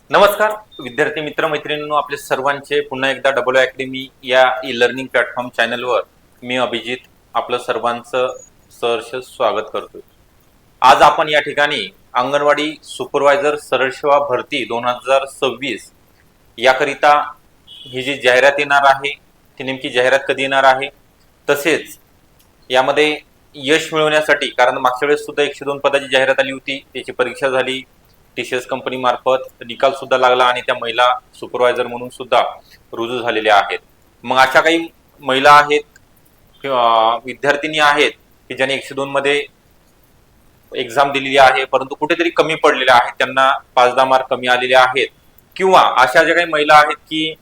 नमस्कार विद्यार्थी मित्र मैत्रिणींनो, आपले सर्वांचे पुन्हा एकदा डबल अकॅडमी या ई लर्निंग प्लॅटफॉर्म चॅनलवर मी अभिजित आपलं सर्वांचं सहर्ष स्वागत करतोय। आज आपण या ठिकाणी अंगणवाडी सुपरवायझर सरळ सेवा भरती 2026 याकरिता ही जी जाहिरात येणार आहे ती नेमकी जाहिरात कधी येणार आहे, तसेच यामध्ये यश मिळवण्यासाठी, कारण मागच्या वेळेस सुद्धा 102 पदाची जाहिरात आली होती, त्याची परीक्षा झाली, टीसीएस कंपनी मार्फत निकाल सुद्धा लागला आणि त्या महिला सुपरवायझर म्हणून सुद्धा रुजू झालेल्या आहेत। मग अशा काही महिला आहेत किंवा विद्यार्थिनी आहेत की ज्यांनी 102 मध्ये एक्झाम दिलेली आहे परंतु कुठेतरी कमी पडलेल्या आहेत, त्यांना 5-10 मार्क कमी आलेले आहेत, किंवा अशा ज्या काही महिला आहेत की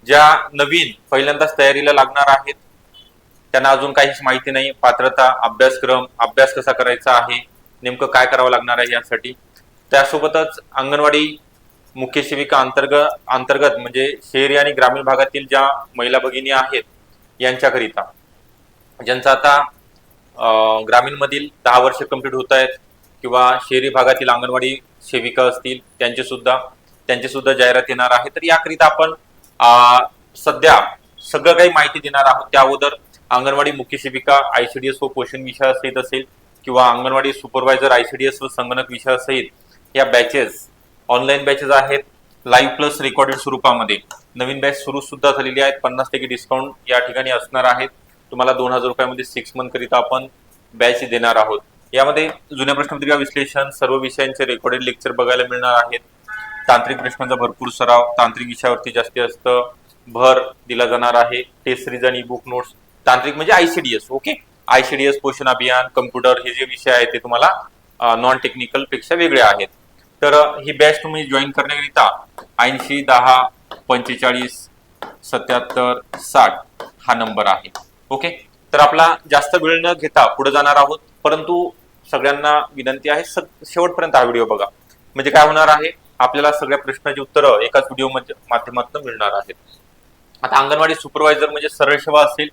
ज्या नवीन पहिल्यांदाच तयारीला लागणार आहेत, त्यांना अजून काहीच माहिती नाही, पात्रता, अभ्यासक्रम, अभ्यास कसा करायचा आहे, नेमकं काय करावं लागणार आहे यासाठी। त्यासोबतच अंगणवाडी मुख्य सेविका अंतर्गत म्हणजे शहरी आणि ग्रामीण भागातील ज्या महिला भगिनी आहेत यांच्याकरिता, ज्यांचा आता ग्रामीण मधील 10 वर्ष कंप्लीट होत आहेत किंवा शहरी भागातील अंगणवाडी सेविका असतील त्यांचे सुद्धा जाहिरात येणार आहे। तर याकरिता आपण सध्या सगळं काही माहिती देणार आहोत। त्या अगोदर अंगणवाडी मुख्य सेविका आयसीडीएस व पोषण विषयासहित असेल किंवा अंगणवाडी सुपरवायझर आयसीडीएस व संगणक विषयासहित या बॅचेस ऑनलाईन बॅचेस आहेत, लाईव्ह प्लस रेकॉर्डेड स्वरूपामध्ये। नवीन बॅच सुरू सुद्धा झालेली आहेत, 50% डिस्काउंट या ठिकाणी असणार आहेत। तुम्हाला 2000 रुपयामध्ये 6 मंथ करिता आपण बॅच देणार आहोत। यामध्ये जुन्या प्रश्नपत्रिका विश्लेषण, सर्व विषयांचे रेकॉर्डेड लेक्चर बघायला मिळणार आहेत। तांत्रिक प्रश्नांचा भरपूर सराव, तांत्रिक विषयावरती जास्त भर दिला जाणार आहे। टेस्ट सिरीज आणि बुक नोट्स, तांत्रिक म्हणजे आयसीडीएस, ओके, आयसीडीएस, पोषण अभियान, कम्प्युटर, हे जे विषय आहेत ते तुम्हाला नॉन टेक्निकल पेक्षा वेगळे आहेत। तर ही बॅच तुम्ही जॉईन करण्याकरिता 80 10 45 77 60 हा नंबर आहे, ओके। तर आपला जास्त वेळ न घेता पुढे जाणार आहोत, परंतु सगळ्यांना विनंती आहे शेवटपर्यंत हा व्हिडिओ बघा, म्हणजे काय होणार आहे, आपल्याला सगळ्या प्रश्नांची उत्तरं एकाच व्हिडिओ माध्यमातून मिळणार आहेत। आता अंगणवाडी सुपरवायझर म्हणजे सरळ सेवा असेल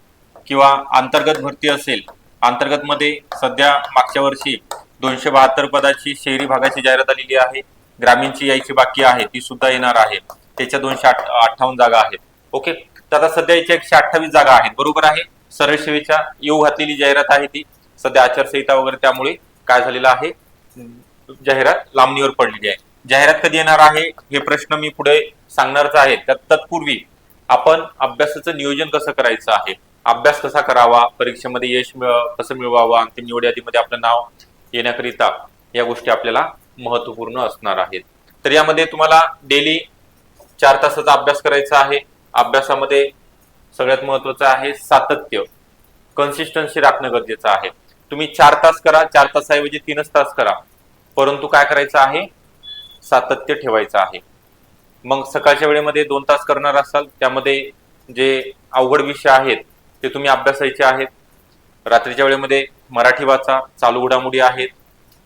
किंवा अंतर्गत भरती असेल, अंतर्गत मध्ये सध्या मागच्या वर्षी 272 पदाची शहरी भागाची जाहिरात आलेली आहे, ग्रामीणची यायची बाकी आहे, ती सुद्धा येणार आहे, त्याच्या 258 जागा आहेत, ओके। तर आता सध्या याच्या 128 जागा आहेत, बरोबर आहे। सरळ सेवेच्या येऊ घातलेली जाहिरात आहे ती, सध्या आचारसंहिता वगैरे त्यामुळे काय झालेलं आहे, जाहिरात लांबणीवर पडलेली आहे। जाहिरात कधी येणार आहे हे प्रश्न मी पुढे सांगणारच आहे, तत्पूर्वी आपण अभ्यासाचं नियोजन कसं करायचं आहे, अभ्यास कसा करावा, परीक्षेमध्ये यश कसं मिळवावं, अंतिम निवड यादीमध्ये आपलं नाव येण्याकरिता या गोष्टी आपल्याला महत्वपूर्ण असणार आहेत। तर यामध्ये तुम्हाला डेली 4 तासाचा अभ्यास करायचा आहे। अभ्यासामध्ये सगळ्यात महत्वाचं आहे सातत्य, कन्सिस्टन्सी राखणं गरजेचं आहे। तुम्ही 4 तास करा, 4 तासाऐवजी 3 तास करा, परंतु काय करायचं आहे, सातत्य ठेवायचं आहे। मग सकाळच्या वेळेमध्ये 2 तास करणार असाल, त्यामध्ये जे अवघड विषय आहेत ते तुम्ही अभ्यासायचे आहेत। रात्रीच्या वेळेमध्ये मराठी वाचा, चालू घडामोडी आहेत,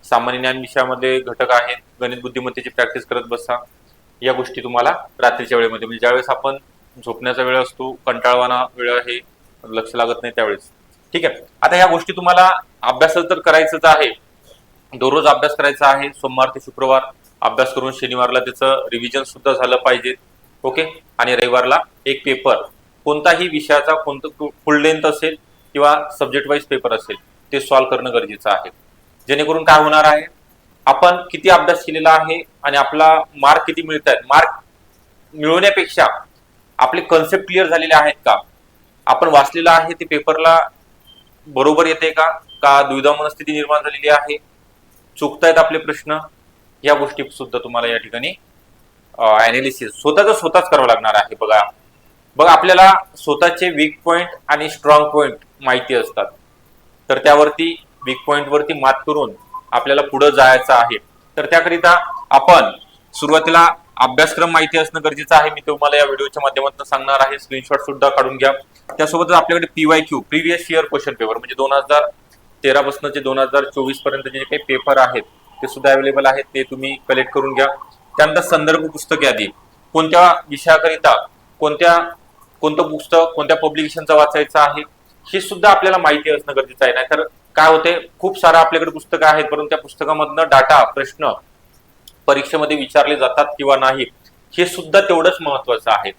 सामान्य ज्ञान विषयामध्ये घटक आहेत, गणित बुद्धिमत्तेची प्रॅक्टिस करत बसा। या गोष्टी तुम्हाला रात्रीच्या वेळेमध्ये, म्हणजे ज्यावेळेस आपण झोपण्याचा वेळ असतो, कंटाळवाना वेळ आहे, लक्ष लागत नाही त्यावेळेस, ठीक आहे। आता या गोष्टी तुम्हाला अभ्यासाचं तर करायचंच आहे, दररोज अभ्यास करायचा आहे, सोमवार ते शुक्रवार अभ्यास करून शनिवारला त्याचं रिव्हिजन सुद्धा झालं पाहिजे, ओके। आणि रविवारला एक पेपर, कोणताही विषयाचा, कोणतं फुल लेंथ असेल किंवा सब्जेक्ट वाईज पेपर असेल, ते सॉल्व्ह करणं गरजेचं आहे। जेणेकरून काय होणार आहे, आपण किती अभ्यास केलेला आहे आणि आपला मार्क किती मिळत आहेत, मार्क मिळवण्यापेक्षा आपले कन्सेप्ट क्लिअर झालेले आहेत का, आपण वाचलेलं आहे ते पेपरला बरोबर येते का द्विधा मनस्थिती निर्माण झालेली आहे, चुकतायत आपले प्रश्न, या गोष्टी सुद्धा तुम्हाला या ठिकाणी अनालिसिस स्वतःच करावं लागणार आहे। बघा आपल्याला स्वतःचे वीक पॉइंट आणि स्ट्रॉंग पॉइंट माहिती असतात, तर त्यावरती वीक पॉइंट वरती मात करून आपल्याला पुढे जायचं आहे। तर त्याकरिता आपण सुरुवातीला अभ्यासक्रम माहिती असणं गरजेचं आहे, मी तुम्हाला या व्हिडिओच्या माध्यमातून सांगणार आहे, स्क्रीनशॉट सुद्धा काढून घ्या। त्यासोबतच आपल्याकडे PYQ, previous year question paper, म्हणजे 2013 पासून ते 2024 पर्यंत जे काही पेपर आहेत ते सुद्धा अवेलेबल आहेत, ते तुम्ही कलेक्ट करून घ्या। त्यानंतर संदर्भ पुस्तक यादी, कोणत्या विषयाकरिता कोणतं पुस्तक कोणत्या पब्लिकेशनचं वाचायचं आहे हे सुद्धा आपल्याला माहिती असणं गरजेचं आहे। नाहीतर काय होते, खूप सारा आपल्याकडे पुस्तकं आहेत, परंतु त्या पुस्तकामधनं डाटा, प्रश्न परीक्षेमध्ये विचारले जातात किंवा नाही हे सुद्धा तेवढंच महत्वाचं आहे.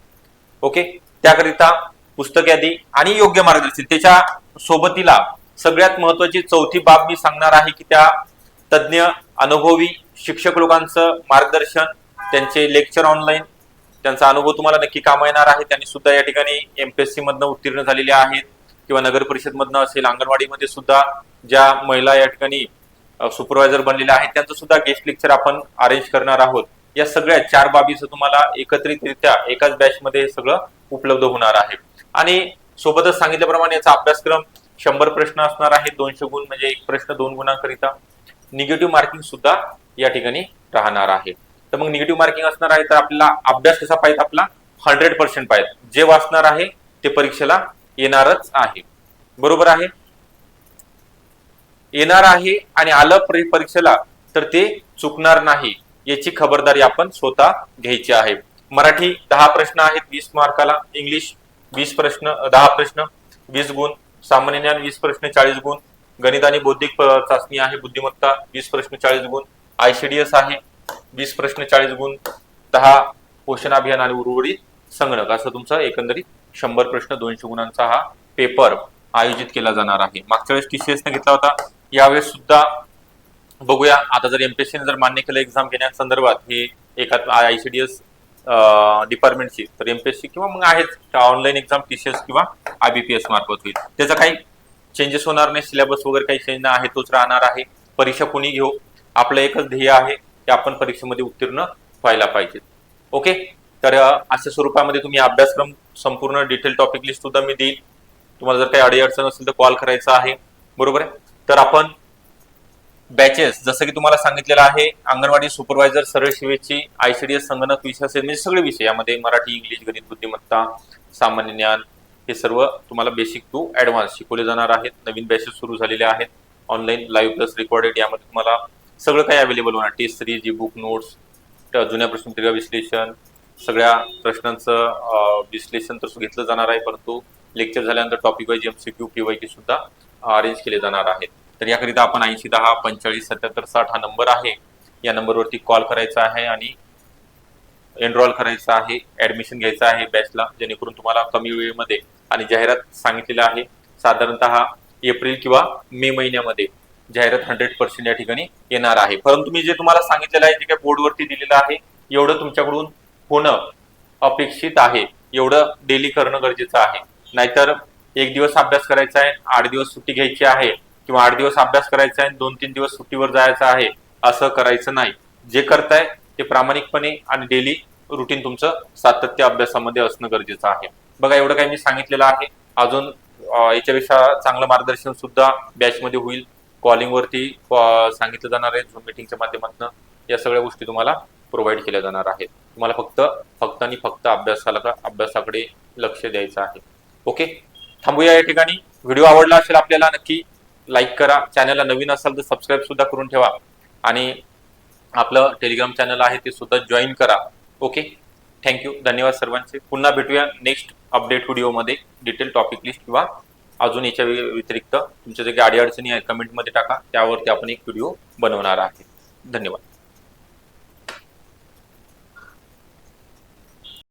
ओके, त्याकरिता पुस्तक यादी आणि योग्य मार्गदर्शन, त्याच्या सोबतीला सगळ्यात महत्वाची चौथी बाब मी सांगणार आहे की त्या तज्ञ अनुभवी शिक्षक लोकांचं मार्गदर्शन, त्यांचे लेक्चर ऑनलाईन, त्यांचा अनुभव तुम्हाला नक्की कामा येणार आहे. त्यांनी सुद्धा या ठिकाणी एमपीएससी मधनं उत्तीर्ण झालेले आहेत किंवा नगर परिषद मधनं असेल, अंगणवाडीमध्ये सुद्धा ज्या महिला या ठिकाणी सुपरवायझर बनलेल्या आहेत त्यांचं सुद्धा गेस्ट लेक्चर आपण अरेंज करणार आहोत. या सगळ्या 4 बाबीचं तुम्हाला एकत्रितरित्या एकाच बॅच मध्ये हे सगळं उपलब्ध होणार आहे. आणि सोबतच सांगितल्याप्रमाणे याचा अभ्यासक्रम 100 प्रश्न असणार आहे, 200 गुण म्हणजे एक प्रश्न 2 गुणांकरिता. निगेटिव्ह मार्किंग सुद्धा या ठिकाणी राहणार आहे. तर मग निगेटिव्ह मार्किंग असणार आहे तर आपल्याला अभ्यास कसा पाहिजे, आपला 100% पाहिजे. जे वाचणार आहे ते परीक्षेला येणारच आहे. बरोबर आहे, येणार आहे आणि आलं परीक्षेला तर ते चुकणार नाही याची खबरदारी आपण स्वतः घ्यायची आहे. मराठी 10 प्रश्न आहेत 20 मार्काला, इंग्लिश 20 प्रश्न 10 प्रश्न 20 गुण, सामान्य ज्ञान 20 प्रश्न 40 गुण, गणित आणि बौद्धिक चाचणी आहे बुद्धिमत्ता 20 प्रश्न 40 गुण, आयसीडीएस आहे 20 प्रश्न 40 गुण, 10 पोषण अभियान आणि उर्वरित संगणक, असं तुमचं एकंदरीत 100 प्रश्न 200 गुणांचा हा पेपर आयोजित केला जाणार आहे. मागच्या वेळेस टीसीएस ने घेतला होता, यावेळेस सुद्धा बघूया. आता जर एमपीएससी ने जर मान्य केलं एक्झाम घेण्यासंदर्भात हे एका आयसीडीएस डिपार्टमेंटची, तर एमपीएससी किंवा मग आहेत ऑनलाईन एक्झाम टीसीएस किंवा आयबीपीएस मार्फत होईल. त्याचा काही चेंजेस होणार नाही, सिलेबस वगैरे काही चेंज नाही आहे, तोच राहणार आहे. परीक्षा कोणी घेऊ, आपलं एकच ध्येय आहे की आपण परीक्षेमध्ये उत्तीर्ण व्हायला पाहिजे. ओके, तर अशा स्वरूपामध्ये तुम्ही अभ्यासक्रम संपूर्ण डिटेल टॉपिक लिस्ट सुद्धा मी देईल. तुम्हाला जर काही अडचण असेल तर कॉल करायचा आहे. बरोबर आहे, तर आपण बॅचेस जसं की तुम्हाला सांगितलेलं आहे, अंगणवाडी सुपरवायझर, सरळ सेवेची, आयसीडीएस, संगणक विषय असेल म्हणजे सगळे विषय यामध्ये मराठी, इंग्लिश, गणित, बुद्धिमत्ता, सामान्य ज्ञान हे सर्व तुम्हाला बेसिक टू ऍडव्हान्स शिकवले जाणार आहेत. नवीन बॅचेस सुरू झालेले आहेत ऑनलाईन, लाईव्ह प्लस रेकॉर्डेड. यामध्ये तुम्हाला सगळं काही अवेलेबल होणार, टेस्ट सिरीज, जी बुक नोट्स, जुन्या प्रश्नपत्रिका विश्लेषण, सगळ्या प्रश्नांचं विश्लेषण तर घेतलं जाणार आहे, परंतु लेक्चर झाल्यानंतर टॉपिक वाईज एमसीक्यू पीवायक्यू सुद्धा अरेंज केले जाणार आहेत. तर याकरिता आपण 80 10 45 77 60 हा नंबर आहे, या नंबरवरती कॉल करायचा आहे आणि एनरोल करायचं आहे, ऍडमिशन घ्यायचं आहे बॅचला, जेणेकरून तुम्हाला कमी वेळेमध्ये, आणि जाहिरात सांगितलेलं आहे साधारणतः एप्रिल किंवा मे महिन्यामध्ये जाहिरात 100% या ठिकाणी येणार आहे. परंतु मी जे तुम्हाला सांगितलेलं आहे, जे काही बोर्डवरती दिलेलं आहे, एवढं तुमच्याकडून होणं अपेक्षित आहे, एवढं डेली करणं गरजेचं आहे. नाहीतर एक दिवस अभ्यास करायचा आहे, 8 दिवस सुट्टी घ्यायची आहे, किंवा 8 दिवस अभ्यास करायचा आहे 2-3 दिवस सुट्टीवर जायचं आहे, असं करायचं नाही. जे करताय ते प्रामाणिकपणे आणि डेली रुटीन तुमचं सातत्य अभ्यासामध्ये असणं गरजेचं आहे. बघा, एवढं काही मी सांगितलेलं आहे. अजून याच्यापेक्षा चांगलं मार्गदर्शन सुद्धा बॅच मध्ये होईल. कॉलिंग वरती सांगितलं जाणार आहे, झूम मीटिंगच्या माध्यमातून या सगळ्या गोष्टी तुम्हाला प्रोव्हाइड केल्या जाणार आहेत. तुम्हाला फक्त आणि फक्त अभ्यासाकडे लक्ष द्यायचं आहे. ओके, थांबूया या ठिकाणी. व्हिडिओ आवडला असेल आपल्याला नक्की लाईक करा, चॅनलला नवीन असाल तर सबस्क्राईब सुद्धा करून ठेवा, आणि आपलं टेलिग्राम चॅनल आहे ते सुद्धा जॉईन करा. ओके, थँक्यू, धन्यवाद सर्वांचे. पुन्हा भेटूया नेक्स्ट अपडेट व्हिडिओमध्ये. डिटेल टॉपिक लिस्ट किंवा अजून याच्या व्यतिरिक्त तुमच्या जे काही अडचणी आहेत कमेंटमध्ये टाका, त्यावरती आपण एक व्हिडिओ बनवणार आहे. धन्यवाद.